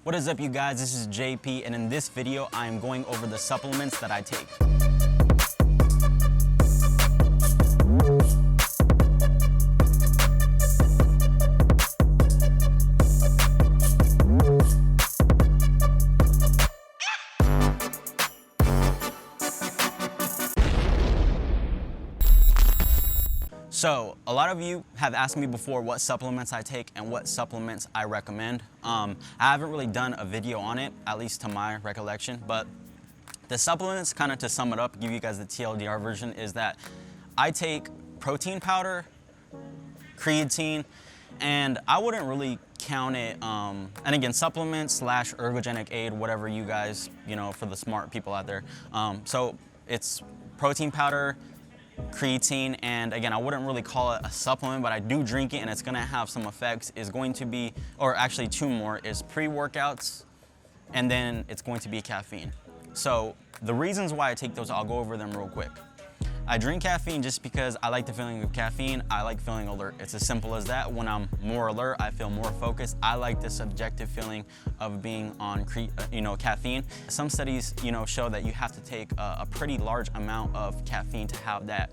What is up, you guys? This is JP, and in this video, I am going over the supplements that I take. So, a lot of you have asked me before what supplements I take and what supplements I recommend. I haven't really done a video on it, at least to my recollection, but the supplements, kind of to sum it up, give you guys the TLDR version, is that I take protein powder, creatine, and I wouldn't really count it, and again, supplements / ergogenic aid, whatever you guys, for the smart people out there. So it's protein powder, creatine, and again, I wouldn't really call it a supplement, but I do drink it and it's gonna have some effects. Is going to be, or actually two more, is pre-workouts, and then it's going to be caffeine. So the reasons why I take those, I'll go over them real quick. I drink caffeine just because I like the feeling of caffeine. I like feeling alert. It's as simple as that. When I'm more alert, I feel more focused. I like the subjective feeling of being on caffeine. Some studies show that you have to take a pretty large amount of caffeine to have that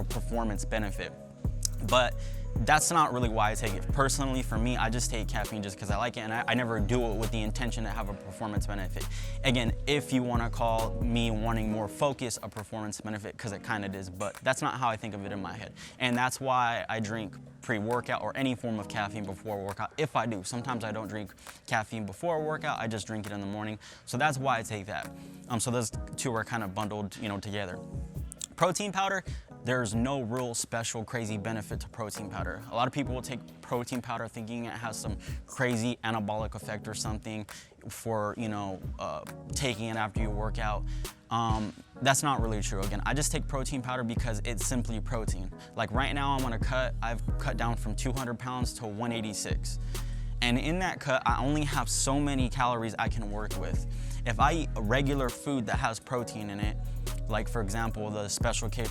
performance benefit. But that's not really why I take it. Personally, for me, I just take caffeine just because I like it, and I never do it with the intention to have a performance benefit. Again, if you want to call me wanting more focus a performance benefit, because it kind of is, but that's not how I think of it in my head. And that's why I drink pre-workout or any form of caffeine before a workout, if I do. Sometimes I don't drink caffeine before a workout, I just drink it in the morning. So that's why I take that. So those two are kind of bundled, together. Protein powder, there's no real special crazy benefit to protein powder. A lot of people will take protein powder thinking it has some crazy anabolic effect or something for, taking it after you work out. That's not really true. Again, I just take protein powder because it's simply protein. Like right now I'm on a cut, I've cut down from 200 pounds to 186. And in that cut, I only have so many calories I can work with. If I eat a regular food that has protein in it, like for example, the Special K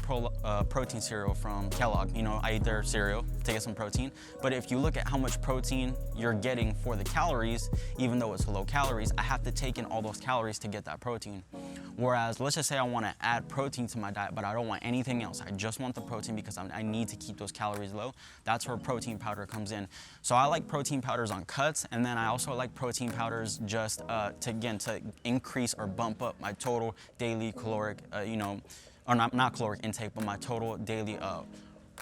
protein cereal from Kellogg. I eat their cereal to get some protein. But if you look at how much protein you're getting for the calories, even though it's low calories, I have to take in all those calories to get that protein. Whereas, let's just say I want to add protein to my diet, but I don't want anything else. I just want the protein because I need to keep those calories low. That's where protein powder comes in. So I like protein powders on cuts, and then I also like protein powders just to increase or bump up my total daily caloric, or not caloric intake, but my total daily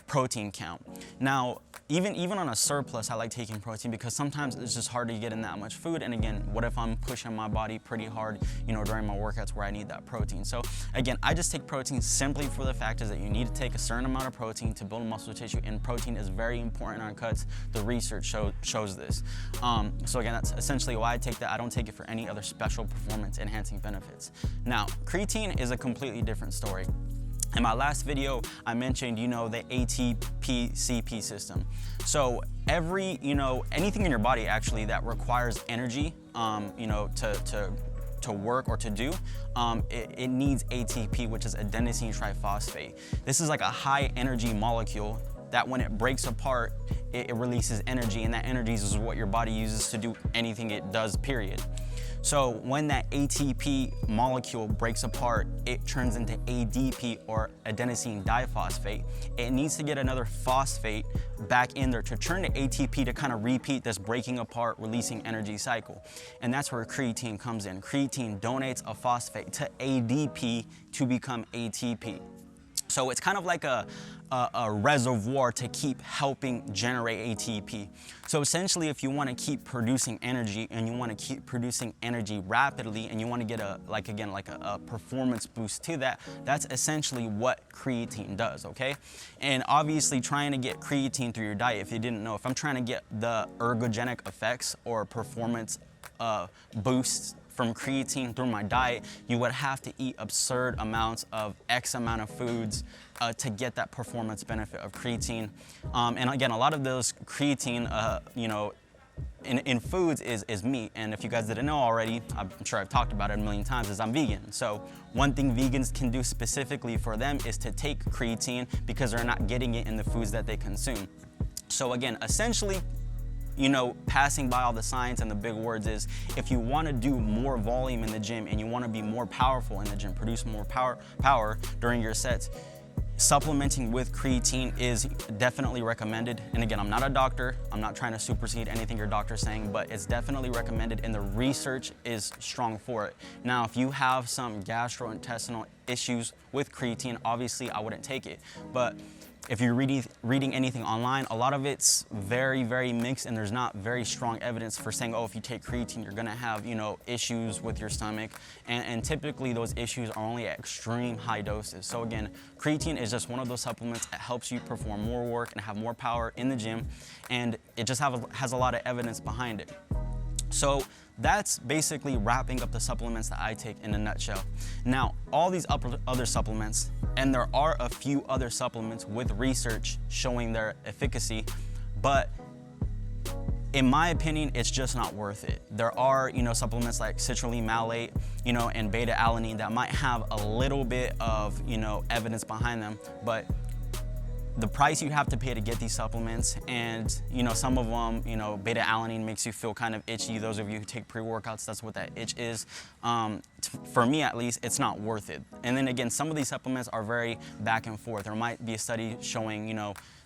protein count. Now, even on a surplus, I like taking protein because sometimes it's just hard to get in that much food. And again, what if I'm pushing my body pretty hard, during my workouts where I need that protein? So again, I just take protein simply for the fact is that you need to take a certain amount of protein to build muscle tissue, and protein is very important on cuts. The research shows this. So again, that's essentially why I take that. I don't take it for any other special performance enhancing benefits. Now, creatine is a completely different story. In my last video, I mentioned, the ATP-CP system. So anything in your body actually that requires energy, to work or to do, it needs ATP, which is adenosine triphosphate. This is like a high energy molecule that when it breaks apart, it releases energy, and that energy is what your body uses to do anything it does, period. So when that ATP molecule breaks apart, it turns into ADP, or adenosine diphosphate. It needs to get another phosphate back in there to turn to ATP to kind of repeat this breaking apart, releasing energy cycle. And that's where creatine comes in. Creatine donates a phosphate to ADP to become ATP. So it's kind of like a reservoir to keep helping generate ATP. So essentially, if you want to keep producing energy, and you want to keep producing energy rapidly, and you want to get a performance boost to that, that's essentially what creatine does, okay? And obviously, trying to get creatine through your diet, if you didn't know, if I'm trying to get the ergogenic effects or performance boosts from creatine through my diet, you would have to eat absurd amounts of X amount of foods to get that performance benefit of creatine. And again, a lot of those creatine, in foods is meat. And if you guys didn't know already, I'm sure I've talked about it a million times, is I'm vegan. So one thing vegans can do specifically for them is to take creatine because they're not getting it in the foods that they consume. So again, essentially, passing by all the science and the big words, is if you want to do more volume in the gym and you want to be more powerful in the gym, produce more power during your sets, supplementing with creatine is definitely recommended. And again, I'm not a doctor, I'm not trying to supersede anything your doctor's saying, but it's definitely recommended and the research is strong for it. Now, if you have some gastrointestinal issues with creatine, obviously I wouldn't take it. But if you're reading anything online, a lot of it's very, very mixed, and there's not very strong evidence for saying, oh, if you take creatine, you're gonna have, issues with your stomach. And typically those issues are only at extreme high doses. So again, creatine is just one of those supplements that helps you perform more work and have more power in the gym, and it just has a lot of evidence behind it. So that's basically wrapping up the supplements that I take in a nutshell. Now, all these other supplements, and there are a few other supplements with research showing their efficacy, but in my opinion, it's just not worth it. There are, supplements like citrulline malate, and beta-alanine that might have a little bit of, evidence behind them, but the price you have to pay to get these supplements, and some of them, beta-alanine makes you feel kind of itchy. Those of you who take pre-workouts, that's what that itch is. For me at least, it's not worth it. And then again, some of these supplements are very back and forth. There might be a study showing,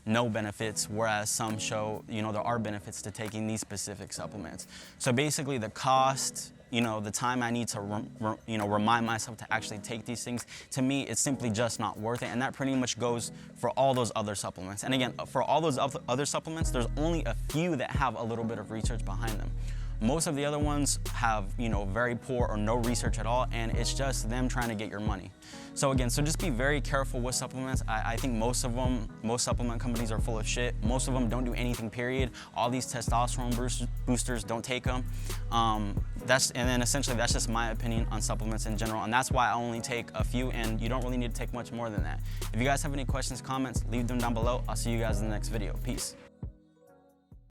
no benefits, whereas some show, there are benefits to taking these specific supplements. So basically the cost, the time I need to, remind myself to actually take these things, to me, it's simply just not worth it. And that pretty much goes for all those other supplements. And again, for all those other supplements, there's only a few that have a little bit of research behind them. Most of the other ones have, very poor or no research at all, and it's just them trying to get your money. So again, just be very careful with supplements. I think most supplement companies are full of shit. Most of them don't do anything, period. All these testosterone boosters, don't take them. And then essentially that's just my opinion on supplements in general, and that's why I only take a few, and you don't really need to take much more than that. If you guys have any questions, comments, leave them down below. I'll see you guys in the next video. Peace.